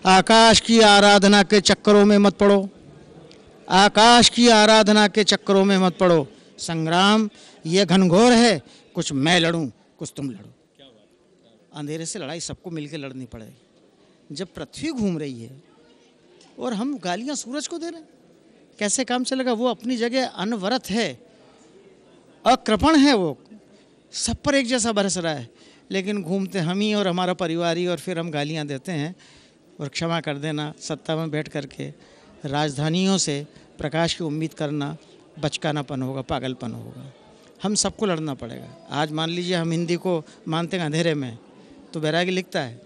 आकाश की आराधना के चक्करों में मत पड़ो, आकाश की आराधना के चक्करों में मत पड़ो। संग्राम ये घनघोर है, कुछ मैं लड़ूं कुछ तुम लड़ो। अंधेरे से लड़ाई सबको मिलकर लड़नी पड़ेगी। जब पृथ्वी घूम रही है और हम गालियां सूरज को दे रहे हैं, कैसे काम चलेगा? वो अपनी जगह अनवरत है, अकृपण है, वो सब पर एक जैसा बरस रहा है, लेकिन घूमते हम ही और हमारा परिवार ही, और फिर हम गालियां देते हैं। और क्षमा कर देना, सत्ता में बैठ करके राजधानियों से प्रकाश की उम्मीद करना बचकानापन होगा, पागलपन होगा। हम सबको लड़ना पड़ेगा। आज मान लीजिए हम हिंदी को मानते हैं अंधेरे में, तो बैरागी लिखता है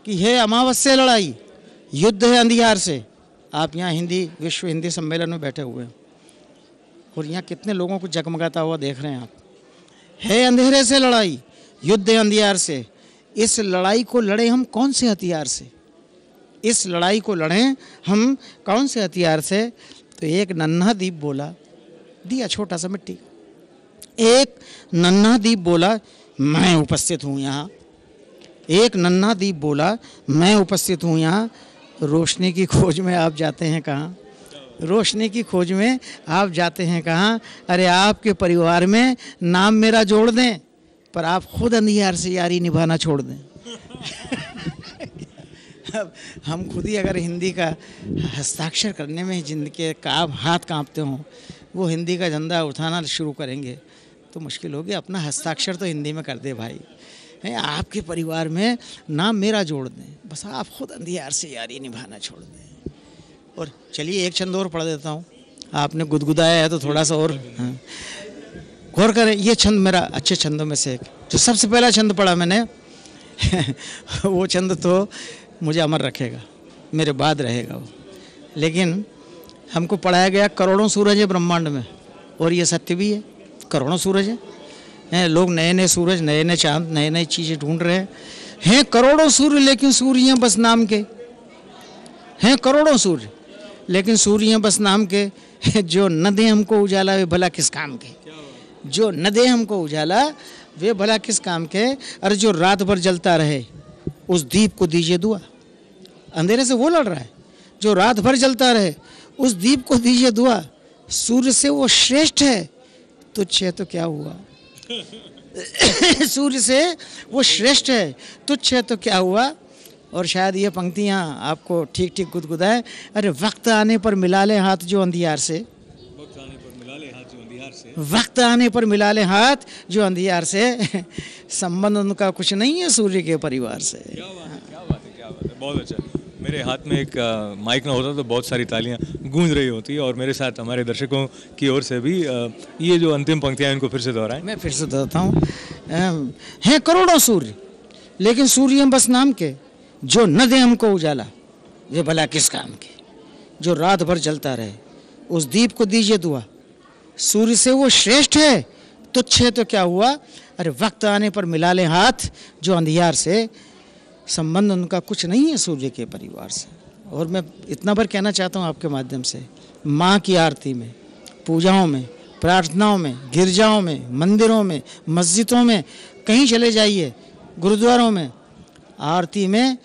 कि हे अमावस्या लड़ाई, युद्ध है अंधियार से। आप यहाँ हिंदी विश्व हिंदी सम्मेलन में बैठे हुए हैं और यहाँ कितने लोगों को जगमगाता हुआ देख रहे हैं आप। है अंधेरे से लड़ाई, युद्ध है अंधियार से। इस लड़ाई को लड़े हम कौन से हथियार से? इस लड़ाई को लड़ें हम कौन से हथियार से? तो एक नन्हा दीप बोला, दिया छोटा सा मिट्टी, एक नन्हा दीप बोला मैं उपस्थित हूँ यहाँ। एक नन्हा दीप बोला मैं उपस्थित हूँ यहाँ। रोशनी की खोज में आप जाते हैं कहाँ? रोशनी की खोज में आप जाते हैं कहाँ? अरे आपके परिवार में नाम मेरा जोड़ दें, पर आप खुद अंधियार से यारी निभाना छोड़ दें। अब हम खुद ही अगर हिंदी का हस्ताक्षर करने में जिनके हाथ कांपते हों, वो हिंदी का झंडा उठाना शुरू करेंगे तो मुश्किल होगी। अपना हस्ताक्षर तो हिंदी में कर दे भाई। आपके परिवार में नाम मेरा जोड़ दें, बस आप खुद अंधियार से यारी निभाना छोड़ दें। और चलिए एक छंद और पढ़ देता हूँ, आपने गुदगुदाया है तो थोड़ा सा और गौर करें। ये छंद मेरा अच्छे छंदों में से एक, जो सबसे पहला छंद पढ़ा मैंने वो छंद तो मुझे अमर रखेगा, मेरे बाद रहेगा वो। लेकिन हमको पढ़ाया गया करोड़ों सूरज है ब्रह्मांड में, और ये सत्य भी है, करोड़ों सूरज हैं। लोग नए नए सूरज, नए नए चांद, नए नई चीज़ें ढूंढ रहे हैं। करोड़ों सूर्य लेकिन सूर्य हैं बस नाम के। हैं करोड़ों सूर्य लेकिन सूर्य हैं बस नाम के। जो न दे हमको उजाला वे भला किस काम के। जो न दे हमको उजाला वे भला किस काम के। अरे जो रात भर जलता रहे उस दीप को दीजिए दुआ। अंधेरे से वो लड़ रहा है, जो रात भर जलता रहे उस दीप को दीजिए दुआ। सूर्य से वो श्रेष्ठ है, तुच्छ है तो क्या हुआ। सूर्य से वो श्रेष्ठ है, तुच्छ है तो क्या हुआ। और शायद ये पंक्तियाँ आपको ठीक ठीक गुदगुदाए। अरे वक्त आने पर मिला ले हाथ जो अंधियार से, वक्त आने पर मिला ले हाथ जो अंधियार से, वक्त आने पर मिला ले हाथ जो अंधियार से। संबंध उनका कुछ नहीं है सूर्य के परिवार से। क्या बात है, क्या बात है, क्या बात है, बहुत अच्छा। मेरे हाथ में एक माइक ना होता तो बहुत सारी तालियां गूंज रही होती, और मेरे साथ हमारे दर्शकों की ओर से भी ये जो अंतिम पंक्तियां इनको फिर से दोहराएं। मैं फिर से दोहराता हूँ। हैं करोड़ों सूर्य लेकिन सूर्य बस नाम के। जो न दे हमको उजाला ये भला किस काम के। जो रात भर जलता रहे उस दीप को दीजिए दुआ। सूर्य से वो श्रेष्ठ है, तुच्छ है तो क्या हुआ। अरे वक्त आने पर मिला ले हाथ जो अंधियार से। संबंध उनका कुछ नहीं है सूर्य के परिवार से। और मैं इतना बार कहना चाहता हूँ आपके माध्यम से, माँ की आरती में, पूजाओं में, प्रार्थनाओं में, गिरजाओं में, मंदिरों में, मस्जिदों में, कहीं चले जाइए, गुरुद्वारों में, आरती में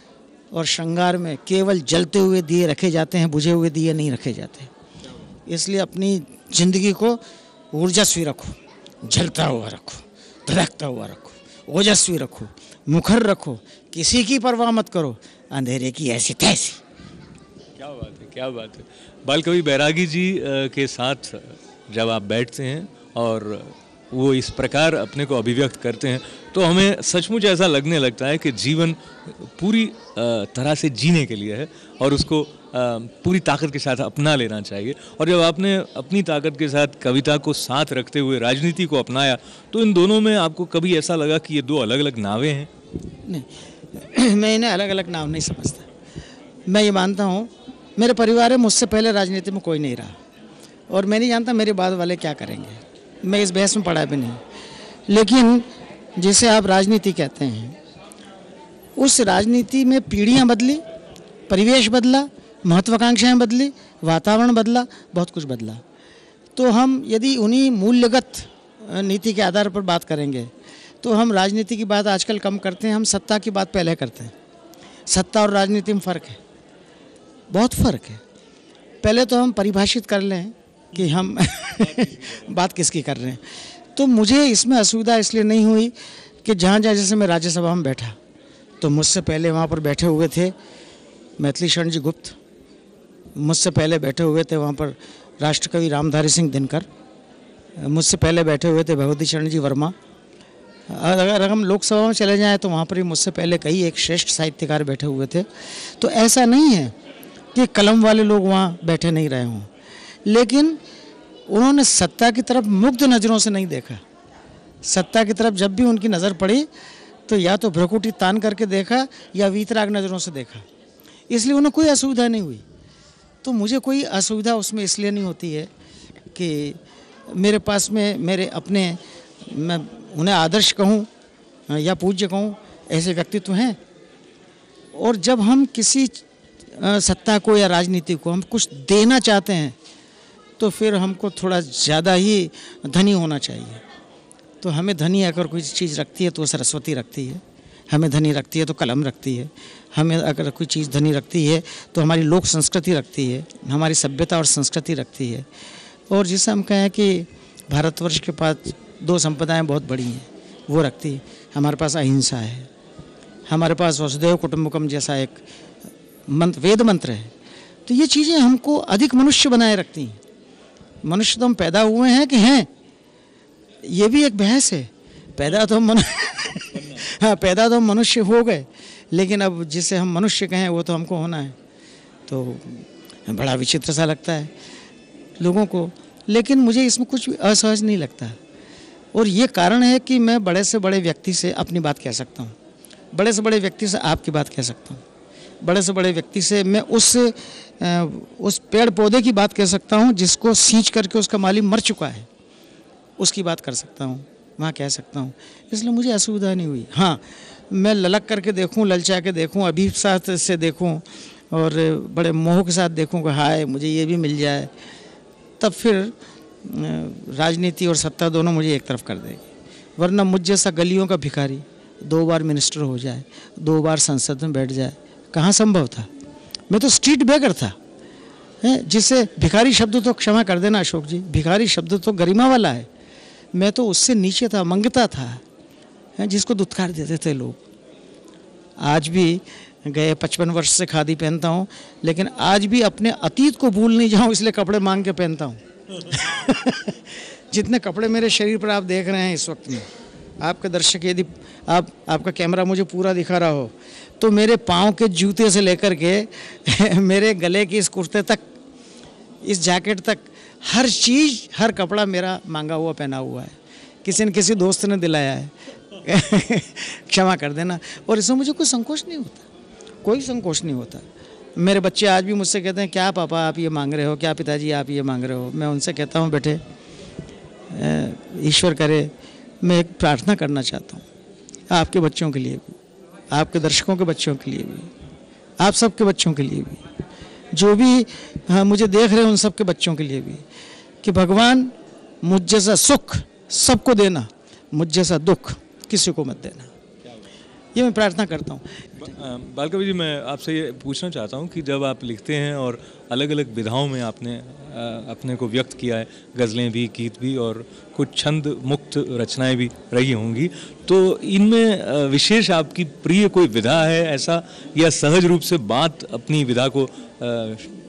और श्रृंगार में केवल जलते हुए दिए रखे जाते हैं, बुझे हुए दिए नहीं रखे जाते। इसलिए अपनी ज़िंदगी को ऊर्जस्वी रखो, जलता हुआ रखो, धड़कता हुआ रखो, ओजस्वी रखो, मुखर रखो, किसी की परवाह मत करो, अंधेरे की ऐसी तैसी। क्या बात है, क्या बात है। बालकवि बैरागी जी के साथ जब आप बैठते हैं और वो इस प्रकार अपने को अभिव्यक्त करते हैं तो हमें सचमुच ऐसा लगने लगता है कि जीवन पूरी तरह से जीने के लिए है और उसको पूरी ताकत के साथ अपना लेना चाहिए। और जब आपने अपनी ताकत के साथ कविता को साथ रखते हुए राजनीति को अपनाया तो इन दोनों में आपको कभी ऐसा लगा कि ये दो अलग अलग नावें हैं? नहीं, मैं इन्हें अलग अलग नाव नहीं समझता। मैं ये मानता हूँ मेरे परिवार में मुझसे पहले राजनीति में कोई नहीं रहा और मैं नहीं जानता मेरे बाद वाले क्या करेंगे। मैं इस बहस में पढ़ा भी नहीं, लेकिन जिसे आप राजनीति कहते हैं उस राजनीति में पीढ़ियाँ बदली, परिवेश बदला, महत्वाकांक्षाएं बदली, वातावरण बदला, बहुत कुछ बदला। तो हम यदि उन्हीं मूल्यगत नीति के आधार पर बात करेंगे तो हम राजनीति की बात आजकल कम करते हैं, हम सत्ता की बात पहले करते हैं। सत्ता और राजनीति में फ़र्क है, बहुत फ़र्क है। पहले तो हम परिभाषित कर लें कि हम बात किसकी कर रहे हैं। तो मुझे इसमें असुविधा इसलिए नहीं हुई कि जहाँ जहाँ जैसे मैं राज्यसभा में बैठा तो मुझसे पहले वहाँ पर बैठे हुए थे मैथिली शरण जी गुप्त, मुझसे पहले बैठे हुए थे वहाँ पर राष्ट्रकवि रामधारी सिंह दिनकर, मुझसे पहले बैठे हुए थे भगवती शरण जी वर्मा। अगर हम लोकसभा में चले जाएं तो वहाँ पर भी मुझसे पहले कई एक श्रेष्ठ साहित्यकार बैठे हुए थे। तो ऐसा नहीं है कि कलम वाले लोग वहाँ बैठे नहीं रहे हों, लेकिन उन्होंने सत्ता की तरफ मुग्ध नज़रों से नहीं देखा। सत्ता की तरफ जब भी उनकी नज़र पड़ी तो या तो भ्रुकुटी तान करके देखा या वीतराग नज़रों से देखा, इसलिए उन्हें कोई असुविधा नहीं हुई। तो मुझे कोई असुविधा उसमें इसलिए नहीं होती है कि मेरे पास में मेरे अपने, मैं उन्हें आदर्श कहूँ या पूज्य कहूँ, ऐसे व्यक्तित्व हैं। और जब हम किसी सत्ता को या राजनीति को हम कुछ देना चाहते हैं तो फिर हमको थोड़ा ज़्यादा ही धनी होना चाहिए। तो हमें धनी अगर कोई चीज़ रखती है तो वो सरस्वती रखती है, हमें धनी रखती है तो कलम रखती है, हमें अगर कोई चीज़ धनी रखती है तो हमारी लोक संस्कृति रखती है, हमारी सभ्यता और संस्कृति रखती है। और जिसे हम कहें कि भारतवर्ष के पास दो संपदाएं बहुत बड़ी हैं, वो रखती है। हमारे पास अहिंसा है, हमारे पास वसुधैव कुटुंबकम जैसा एक मंत्र, वेद मंत्र है। तो ये चीज़ें हमको अधिक मनुष्य बनाए रखती हैं। मनुष्य तो हम पैदा हुए हैं कि हैं, ये भी एक बहस है। पैदा तो हम हाँ, पैदा तो हम मनुष्य हो गए, लेकिन अब जिसे हम मनुष्य कहें वो तो हमको होना है। तो बड़ा विचित्र सा लगता है लोगों को, लेकिन मुझे इसमें कुछ असहज नहीं लगता। और ये कारण है कि मैं बड़े से बड़े व्यक्ति से अपनी बात कह सकता हूँ, बड़े से बड़े व्यक्ति से आपकी बात कह सकता हूँ, बड़े से बड़े व्यक्ति से मैं उस पेड़ पौधे की बात कह सकता हूँ जिसको सींच करके उसका माली मर चुका है, उसकी बात कर सकता हूँ, वहाँ कह सकता हूँ। इसलिए मुझे असुविधा नहीं हुई। हाँ, मैं ललक करके देखूँ, ललचा के देखूँ, अभिसात से देखूँ और बड़े मोह के साथ देखूँ कि हाय मुझे ये भी मिल जाए, तब फिर राजनीति और सत्ता दोनों मुझे एक तरफ कर देगी। वरना मुझ जैसा गलियों का भिखारी 2 बार मिनिस्टर हो जाए, 2 बार संसद में बैठ जाए, कहाँ संभव था। मैं तो स्ट्रीट बेगर था, जिसे भिखारी शब्द तो क्षमा कर देना अशोक जी, भिखारी शब्द तो गरिमा वाला है। मैं तो उससे नीचे था, मंगता था, जिसको दुत्कार देते थे लोग। आज भी गए 55 वर्ष से खादी पहनता हूँ, लेकिन आज भी अपने अतीत को भूल नहीं जाऊँ इसलिए कपड़े मांग के पहनता हूँ। जितने कपड़े मेरे शरीर पर आप देख रहे हैं इस वक्त में, आपके दर्शक यदि आपका कैमरा मुझे पूरा दिखा रहा हो तो मेरे पाँव के जूते से लेकर के मेरे गले की इस कुर्ते तक, इस जैकेट तक, हर चीज़, हर कपड़ा मेरा मांगा हुआ पहना हुआ है, किसी न किसी दोस्त ने दिलाया है। क्षमा कर देना। और इसमें मुझे कोई संकोच नहीं होता, कोई संकोच नहीं होता। मेरे बच्चे आज भी मुझसे कहते हैं क्या पापा आप ये मांग रहे हो, क्या पिताजी आप ये मांग रहे हो। मैं उनसे कहता हूँ बेटे ईश्वर करे, मैं एक प्रार्थना करना चाहता हूँ आपके बच्चों के लिए भी, आपके दर्शकों के बच्चों के लिए भी, आप सबके बच्चों के लिए भी, जो भी मुझे देख रहे हैं उन सब के बच्चों के लिए भी, कि भगवान मुझ जैसा सुख सबको देना, मुझ जैसा दुख किसी को मत देना, ये मैं प्रार्थना करता हूँ। बालकवि जी, मैं आपसे ये पूछना चाहता हूँ कि जब आप लिखते हैं और अलग अलग विधाओं में आपने अपने को व्यक्त किया है, गज़लें भी, गीत भी और कुछ छंद मुक्त रचनाएं भी रही होंगी, तो इनमें विशेष आपकी प्रिय कोई विधा है ऐसा, या सहज रूप से बात अपनी विधा को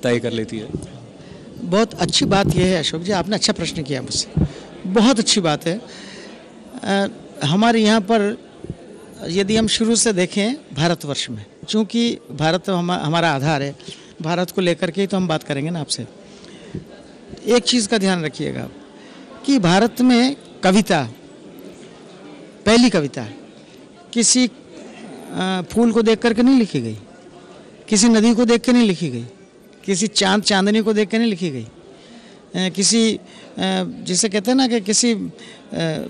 तय कर लेती है? बहुत अच्छी बात यह है अशोक जी, आपने अच्छा प्रश्न किया मुझसे, बहुत अच्छी बात है। हमारे यहाँ पर यदि हम शुरू से देखें भारतवर्ष में, चूँकि भारत हमारा आधार है, भारत को लेकर के ही तो हम बात करेंगे ना आपसे। एक चीज़ का ध्यान रखिएगा कि भारत में कविता, पहली कविता किसी फूल को देख करके नहीं लिखी गई, किसी नदी को देख के नहीं लिखी गई, किसी चांद चांदनी को देख के नहीं लिखी गई, किसी जिसे कहते हैं ना कि किसी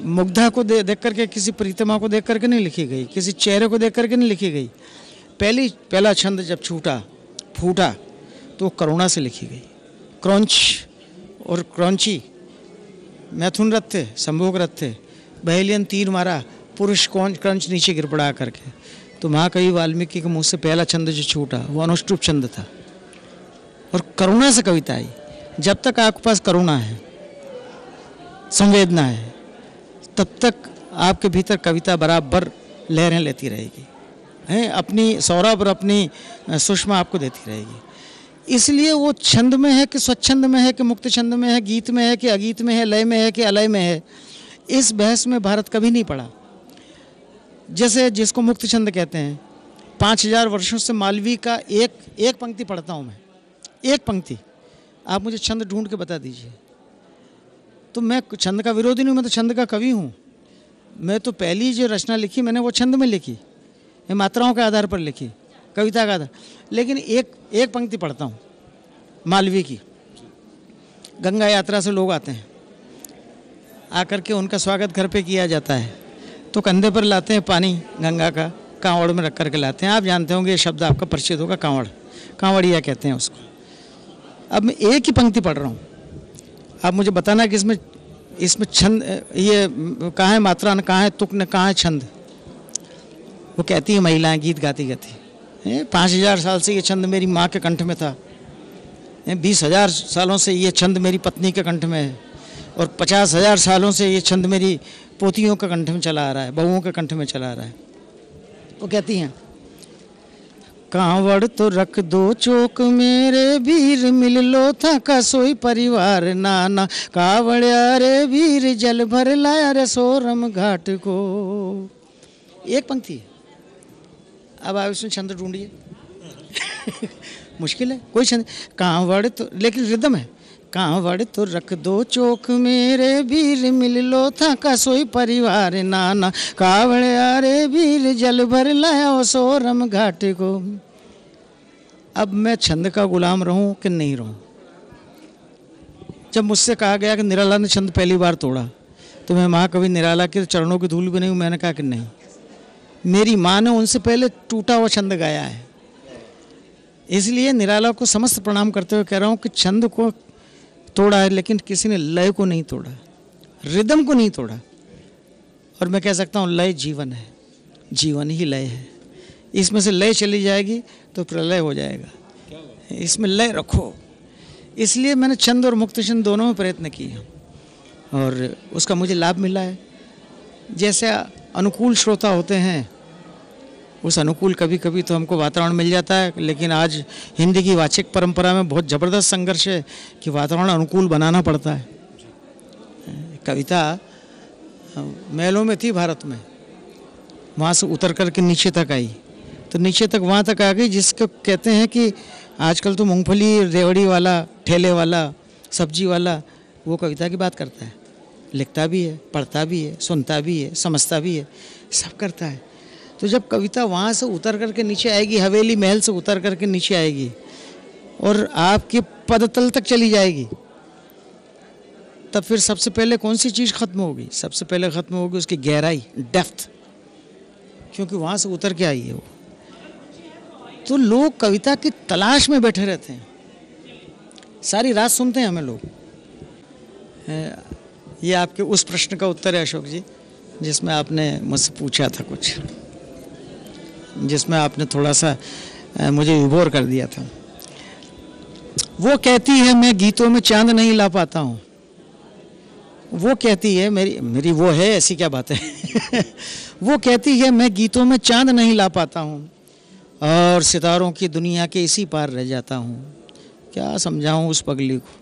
मुग्धा को देख करके, किसी प्रीतमा को देख करके नहीं लिखी गई, किसी चेहरे को देख करके नहीं लिखी गई। पहला छंद जब फूटा तो करुणा से लिखी गई। क्रौंच और क्रौंची मैथुन रथ थे, संभोग रथ थे, बहेलियन तीर मारा, पुरुष क्रंच नीचे गिर पड़ा करके। तो महाकवि वाल्मीकि के मुँह से पहला छंद जो छूटा वो अनुष्टुप छंद था, और करुणा से कविता आई। जब तक आपके पास करुणा है, संवेदना है, तब तक आपके भीतर कविता बराबर लहरें लेती रहेगी, हैं, अपनी सौरभ और अपनी सुषमा आपको देती रहेगी। इसलिए वो छंद में है कि स्वच्छंद में है कि मुक्त छंद में है, गीत में है कि अगीत में है, लय में है कि अलय में है, इस बहस में भारत कभी नहीं पड़ा। जैसे जिसको मुक्त छंद कहते हैं, 5000 वर्षों से मालवी का एक पंक्ति पढ़ता हूँ मैं, एक पंक्ति। आप मुझे छंद ढूंढ के बता दीजिए। तो मैं छंद का विरोधी नहीं, मैं तो छंद का कवि हूँ। मैं तो पहली जो रचना लिखी मैंने वो छंद में लिखी, मात्राओं के आधार पर लिखी, कविता का आधार। लेकिन एक पंक्ति पढ़ता हूँ मालवी की। गंगा यात्रा से लोग आते हैं, आकर के उनका स्वागत घर पे किया जाता है, तो कंधे पर लाते हैं पानी गंगा का, कांवड़ में रख करके लाते हैं। आप जानते होंगे ये शब्द आपका परिचित होगा, कांवड़, कांवड़िया कहते हैं उसको। अब मैं एक ही पंक्ति पढ़ रहा हूँ, आप मुझे बताना कि इसमें छंद ये कहाँ है मात्रा न कहाँ है तुक न कहाँ है छंद। वो कहती है महिलाएं गीत गाती गाती, 5000 साल से ये छंद मेरी माँ के कंठ में था, 20,000 सालों से ये छंद मेरी पत्नी के कंठ में है, और 50,000 सालों से ये छंद मेरी पोतियों के कंठ में चला आ रहा है, बहुओं के कंठ में चला आ रहा है। वो कहती हैं, कांवड़ तो रख दो चौक मेरे वीर, मिल लो था का सोई परिवार नाना, कावड़िया रे वीर जल भर लाया रे सोरम घाट को। एक पंक्ति है। अब आप इसमें छंद ढूंढिए। मुश्किल है कोई छंद। कांवड़ तो, लेकिन रिदम है, कांवड़ तो रख दो चौक मेरे वीर, मिल लो था का सोई परिवार नाना, कावड़िया रे वीर जल भर लाया सोरम घाट को। अब मैं छंद का गुलाम रहूं कि नहीं रहूं? जब मुझसे कहा गया कि निराला ने छंद पहली बार तोड़ा, तो मैं महाकवि निराला के चरणों की धूल भी नहीं हूं। मैंने कहा कि नहीं, मेरी माँ ने उनसे पहले टूटा हुआ छंद गाया है। इसलिए निराला को समस्त प्रणाम करते हुए कह रहा हूँ कि छंद को तोड़ा है, लेकिन किसी ने लय को नहीं तोड़ा, रिदम को नहीं तोड़ा। और मैं कह सकता हूँ लय जीवन है, जीवन ही लय है। इसमें से लय चली जाएगी तो प्रलय हो जाएगा, इसमें लय रखो। इसलिए मैंने छंद और मुक्त छंद दोनों में प्रयत्न किए और उसका मुझे लाभ मिला है। जैसे अनुकूल श्रोता होते हैं, उस अनुकूल कभी कभी तो हमको वातावरण मिल जाता है, लेकिन आज हिंदी की वाचिक परंपरा में बहुत ज़बरदस्त संघर्ष है कि वातावरण अनुकूल बनाना पड़ता है। कविता महलों में थी भारत में, वहाँ से उतर कर के नीचे तक आई, तो नीचे तक वहाँ तक आ गई जिसको कहते हैं कि आजकल तो मूंगफली रेवड़ी वाला, ठेले वाला, सब्जी वाला वो कविता की बात करता है, लिखता भी है, पढ़ता भी है, सुनता भी है, समझता भी है, सब करता है। तो जब कविता वहाँ से उतर करके नीचे आएगी, हवेली महल से उतर करके नीचे आएगी और आपके पदतल तक चली जाएगी, तब फिर सबसे पहले कौन सी चीज़ खत्म होगी? सबसे पहले खत्म होगी उसकी गहराई, डेप्थ, क्योंकि वहाँ से उतर के आई है वो। तो लोग कविता की तलाश में बैठे रहते हैं, सारी रात सुनते हैं हमें लोग। ये आपके उस प्रश्न का उत्तर है अशोक जी, जिसमें आपने मुझसे पूछा था कुछ, जिसमें आपने थोड़ा सा मुझे विभोर कर दिया था। वो कहती है मैं गीतों में चांद नहीं ला पाता हूँ, वो कहती है मेरी वो है, ऐसी क्या बात है। वो कहती है मैं गीतों में चांद नहीं ला पाता हूँ और सितारों की दुनिया के इसी पार रह जाता हूँ। क्या समझाऊँ उस पगली को,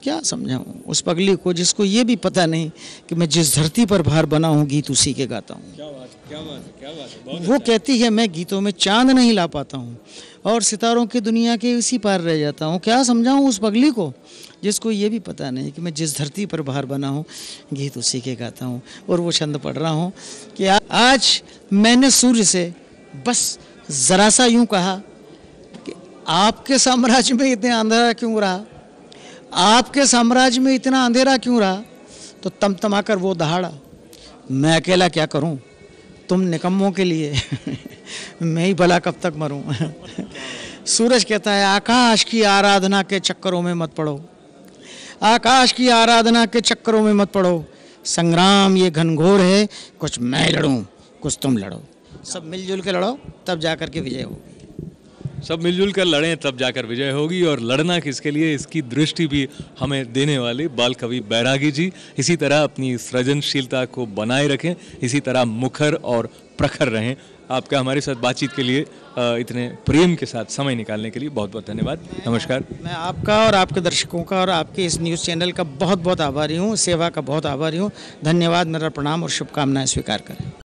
क्या समझाऊँ उस पगली को जिसको ये भी पता नहीं कि मैं जिस धरती पर बाहर बना हूँ गीत उसी के गाता हूँ। क्या बात है, क्या बात है, क्या बात है। बहुत वो कहती है मैं गीतों में चांद नहीं ला पाता हूँ और सितारों की दुनिया के इसी पार रह जाता हूँ। क्या समझाऊँ उस पगली को जिसको ये भी पता नहीं कि मैं जिस धरती पर बाहर बना हूँ गीत उसी के गाता हूँ। और वो छंद पढ़ रहा हूँ कि आज मैंने सूर्य से बस ज़रा सा यूँ कहा कि आपके साम्राज्य में इतना अंधेरा क्यों रहा, आपके साम्राज्य में इतना अंधेरा क्यों रहा। तो तमतमाकर वो दहाड़ा, मैं अकेला क्या करूं, तुम निकम्मों के लिए मैं ही भला कब तक मरूं। सूरज कहता है आकाश की आराधना के चक्करों में मत पड़ो, आकाश की आराधना के चक्करों में मत पड़ो। संग्राम ये घनघोर है, कुछ मैं लड़ूं कुछ तुम लड़ो। सब मिलजुल के लड़ो, तब जाकर के विजय होगी। सब मिलजुल कर लड़ें तब जाकर विजय होगी। और लड़ना किसके लिए, इसकी दृष्टि भी हमें देने वाले बाल कवि बैरागी जी इसी तरह अपनी सृजनशीलता को बनाए रखें, इसी तरह मुखर और प्रखर रहें। आपका हमारे साथ बातचीत के लिए इतने प्रेम के साथ समय निकालने के लिए बहुत बहुत धन्यवाद। नमस्कार। मैं आपका और आपके दर्शकों का और आपके इस न्यूज़ चैनल का बहुत बहुत आभारी हूँ, सेवा का बहुत आभारी हूँ। धन्यवाद, मेरा प्रणाम और शुभकामनाएं स्वीकार करें।